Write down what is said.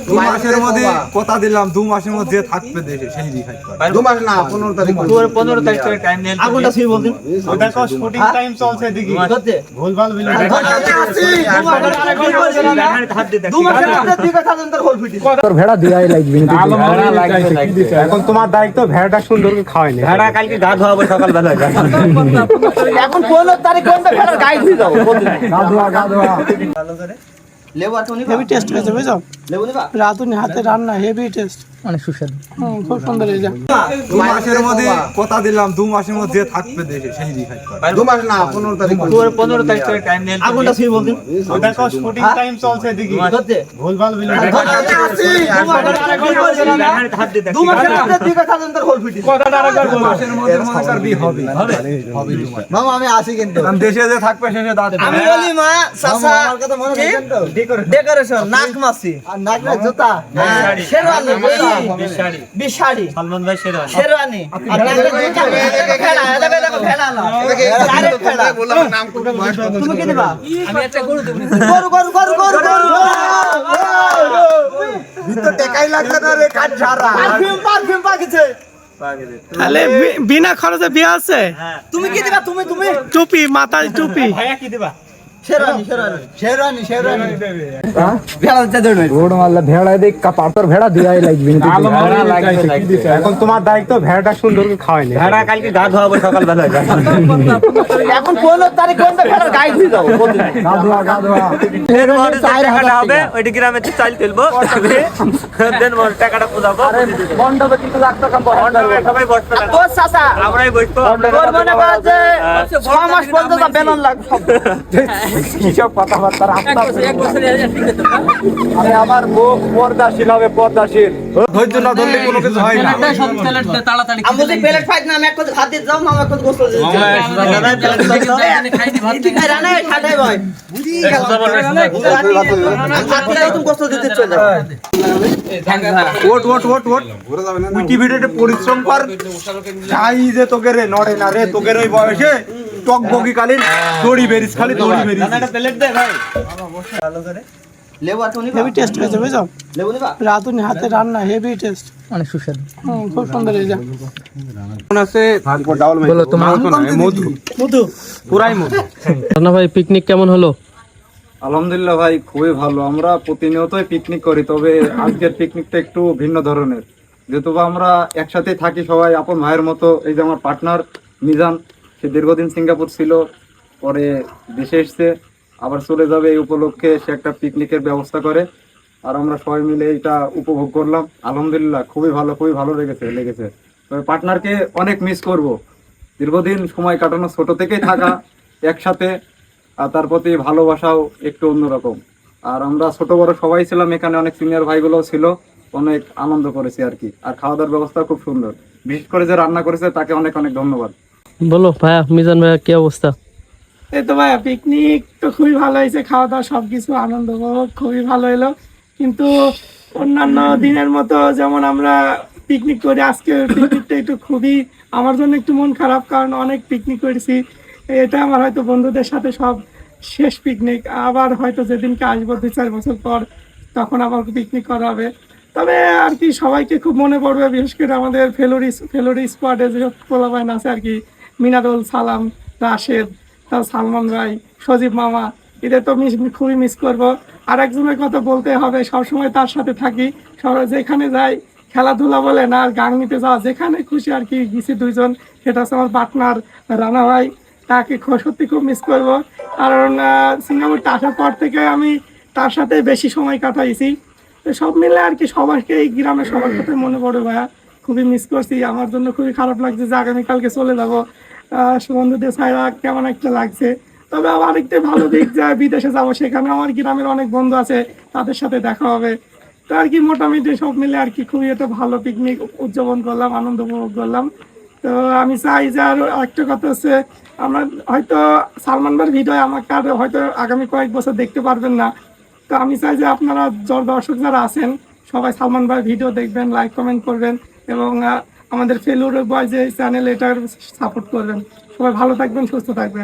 দু মাসের মধ্যে কথা দিলাম, 2 মাসের মধ্যে থাকবে দেশে সেই দেখাই। 2 মাস না 15 তারিখ। 15 তারিখ থেকে টাইম নেই। আগুনটা ছুঁই বলদিন। ওটা কো শুটিং টাইম চলছে দেখি। ভুলভাল বিল। 2 মাসের মধ্যে দিকে থাকেন হোল ফিটি। তোর ভেড়া দিয়াই লাগবে না। ভেড়া লাগবে। এখন তোমার দায়িত্ব ভেড়াটা সুন্দর করে খাওয়াই না। ভেড়া কালকে গা ধোয়াবো সকাল বেলা। এখন 15 তারিখ কোনটা ফেরার গাইড হয়ে যাও। গা ধোয়া ভালো করে লেবু আর টনি হেভি টেস্ট হয়েছে বুঝছো? লেবু নিবা? রাতুনি হাতে রান্না হেভি টেস্ট, অনেক সুস্বাদু। খুব সুন্দর হয়েছে। 2 মাসের মধ্যে কথা দিলাম, 2 মাসের মধ্যে থাকবে দেশে সেই দেখাই। 2 মাস না 15 তারিখ। 15 তারিখ থেকে টাইম নেই। আগুনটা ছুঁই বলদিন। ওটা কো শুটিং টাইম চলছে দেখি। ভুলভাল বিল। 2 মাসের মধ্যে দিকে থাকেন হোল ফিটি। কথাটা আরেকবার 2 মাসের মধ্যে মনে করবি হবে হবে। মামা আমি আসি কিন্তু। কারণ দেশে যে থাকবে শেষে দাঁত। আমি বলি মা সাসা আমার কথা মনে রাখেন তো। ডেকোরেশন নাক মাসি আর নাক না জুতা শেরওয়ানি বিশাড়ি সালমান ভাই শেরওয়ানি আর নাক জুতা ভেড়া দেখো ভেড়া না ডাইরেক্ট ভেড়া বললাম নাম করে বয়স তুমি কি দিবা? আমি একটা গরু দেব। গরু ভিতর টেকাই লাগছে না রে কাট ছাড়া পারফিউম পাকিছে। তাহলে বিনা খরচে বিয়ে আছে। তুমি কি দিবা? তুমি টুপি মাথায় টুপি। ভাইয়া কি দিবা? শেরওয়ানি গোড় মারলে ভেড়া দেখ কাপার, তোর ভেড়া দিয়াই লাগবে না। ভেড়া লাগবে। এখন তোমার দায়িত্ব ভেড়াটা সুন্দর করে খাওয়াই না। ভেড়া কালকে গা ধোয়াবো সকাল বেলা। এখন 15 তারিখ কোনটা ফেরার গাইড হয়ে যাও। গা ধোয়া এর মধ্যে টাকাটা হবে ওইটা গ্রামে চাল তুলবো দেন মোর টাকাটা পোদাবো। বন্ডবে কিছু লাখ টাকা সবাই বসবে না। তোর চাচা আমরাই বসবো। তোর মনে কর যে 6 মাস পর্যন্ত বেলন লাগবে সব। কিসব কথাবার্তা আরে আমার মুখ পর্দাশীল হবে, পর্দাশীল। ধৈর্য না ধরলে কোনো কিছু হয় না। আমি বলি প্লেট ফাইট না আমি এক কথা ভাত দিয়ে যাও মামা এক কথা গোসল দিয়ে যাও রানা খাটাই ভাই বুঝি গেল তুমি গোসল দিতে চলে যাও। ওট উইকিপিডিয়াতে পরিশ্রম কর। চাই যে তোকে রে নড়ে না রে, তোকে ওই বয়সে টক বগি কালীন দড়ি বেরিস, খালি দড়ি বেরিস। প্লেট দে ভাই। ভালো করে লেবু আর টনি হেভি টেস্ট হয়েছে বুঝছো? লেবু নিবা? রাতুনি হাতে রান্না হেভি টেস্ট, অনেক সুস্বাদু। খুব সুন্দর হয়েছে। বলো তোমার মধু পুরাই মধু। রান্না ভাই পিকনিক কেমন হলো? আলহামদুলিল্লাহ ভাই, খুবই ভালো। আমরা প্রতিনিয়তই পিকনিক করি, তবে আজকের পিকনিকটা একটু ভিন্ন ধরনের। যেহেতু আমরা একসাথে থাকি সবাই আপন ভাইয়ের মতো। এই যে আমার পার্টনার মিজান, সে দীর্ঘদিন সিঙ্গাপুর ছিল, পরে দেশে এসছে, আবার চলে যাবে। এই উপলক্ষে সে একটা পিকনিকের ব্যবস্থা করে, আর আমরা সবাই মিলে এটা উপভোগ করলাম। আলহামদুলিল্লাহ খুবই ভালো লেগেছে। তবে পার্টনারকে অনেক মিস করব। দীর্ঘদিন সময় কাটানো, ছোট থেকেই থাকা একসাথে, আর তার প্রতি ভালোবাসাও একটু অন্যরকম। আর আমরা ছোট বড় সবাই ছিলাম এখানে, অনেক সিনিয়র ভাইগুলোও ছিল, অনেক আনন্দ করেছি আর কি। আর খাওয়া দাওয়ার ব্যবস্থা খুব সুন্দর, বিশেষ করে যে রান্না করেছে তাকে অনেক ধন্যবাদ। বলো ভাইয়া, মিজান ভাইয়া কি অবস্থা? এই তো ভাইয়া পিকনিক তো খুবই ভালো হয়েছে, খাওয়া দাওয়া সবকিছু আনন্দ উপভোগ খুবই ভালো হলো। কিন্তু অন্যান্য দিনের মতো যেমন আমরা পিকনিক করি, আজকে পিকনিকটা একটু খুবই আমার জন্য একটু মন খারাপ, কারণ অনেক পিকনিক করেছি। এটা আমার হয়তো বন্ধুদের সাথে সব শেষ পিকনিক। আবার হয়তো যেদিনকে আসবো 2-4 বছর পর, তখন আবার পিকনিক করা হবে। তবে আর কি সবাইকে খুব মনে পড়বে, বিশেষ করে আমাদের ফেলোরি স্কোয়াডে যে পোলাপাইন আছে আর কি, মিনারুল, সালাম, রাশেদ, তার সালমান ভাই, সজীব মামা, এদের তো খুবই মিস করবো। আর একজনের কথা বলতে হবে, সবসময় তার সাথে থাকি, সবাই যেখানে যাই, খেলাধুলা বলে না, গান নিতে যাওয়া, যেখানে খুশি আর কি গেছি 2 জন। সেটা হচ্ছে আমার পার্টনার রানা ভাই, তাকে সত্যি খুব মিস করবো। কারণ সিঙ্গাপুরটা আসার পর থেকে আমি তার সাথে বেশি সময় কাটাইছি। তো সব মিলে আর কি সবাইকে এই গ্রামে সবার কথা মনে পড়ে ভাইয়া, খুবই মিস করছি। আমার জন্য খুবই খারাপ লাগছে যে আগামীকালকে চলে যাবো। বন্ধুদের ছাড়া কেমন একটা লাগছে। তবে আবার একটা ভালো দিক যে বিদেশে যাবো, সেখানে আমার গ্রামের অনেক বন্ধু আছে, তাদের সাথে দেখা হবে। তো আর কি মোটামুটি সব মিলে আর কি খুবই একটা ভালো পিকনিক উদযাপন করলাম, আনন্দ উপভোগ করলাম। তো আমি চাই যে আর একটা কথা হচ্ছে, আমরা হয়তো সালমান ভাইয়ের ভিডিও আমাকে আর হয়তো আগামী কয়েক বছর দেখতে পারবেন না। তো আমি চাই যে আপনারা দর্শক যারা আছেন সবাই সালমান ভাইয়ের ভিডিও দেখবেন, লাইক কমেন্ট করবেন, এবং আমাদের ফেলুর বয় যে চ্যানেল এটার সাপোর্ট করবেন। সবাই ভালো থাকবেন, সুস্থ থাকবেন।